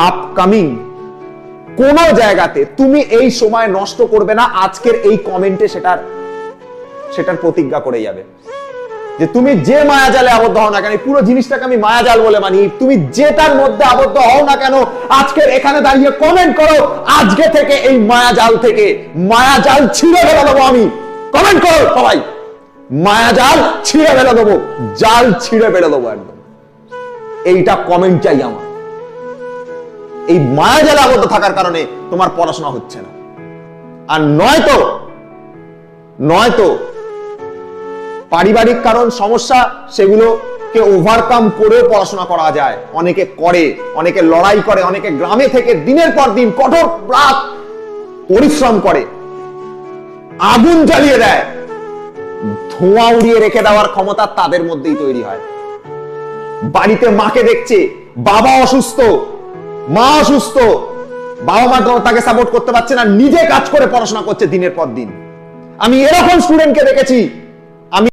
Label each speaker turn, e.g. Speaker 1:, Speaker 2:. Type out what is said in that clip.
Speaker 1: Upcoming কোন জায়গাতে তুমি এই সময় নষ্ট করবে না। আজকের এই কমেন্টে সেটার প্রতিজ্ঞা করে যাবে যে তুমি যে মায়াজালে আবদ্ধ হও না কেন, পুরো জিনিসটাকে আমি মায়াজাল বলে মানি, তুমি যেটার মধ্যে আবদ্ধ হও না কেন আজকের এখানে দাঁড়িয়ে কমেন্ট করো, আজকে থেকে এই মায়াজাল থেকে মায়াজাল ছিঁড়ে ফেলে দেবো আমি। কমেন্ট করো সবাই, মায়াজাল ছিঁড়ে ফেলে দেবো, জাল ছিঁড়ে ফেলে দেবো একদম। এইটা কমেন্ট চাই আমার। এই মায়াজালে আবদ্ধ থাকার কারণে তোমার পড়াশোনা হচ্ছে না। আর নয়তো পারিবারিক কারণ সমস্যা, সেগুলোকে ওভারকাম করেও পড়াশোনা করা যায়। অনেকে করে, অনেকে লড়াই করে, অনেকে গ্রামে থেকে দিনের পর দিন কঠোর রাত পরিশ্রম করে, আগুন জ্বালিয়ে দেয়, ধোঁয়া উড়িয়ে রেখে দেওয়ার ক্ষমতা তাদের মধ্যেই তৈরি হয়। বাড়িতে মাকে দেখছে, বাবা অসুস্থ, মা অসুস্থ, বাবা মা তাকে সাপোর্ট করতে পারছে না, নিজে কাজ করে পড়াশোনা করছে দিনের পর দিন। আমি এরকম স্টুডেন্টকে দেখেছি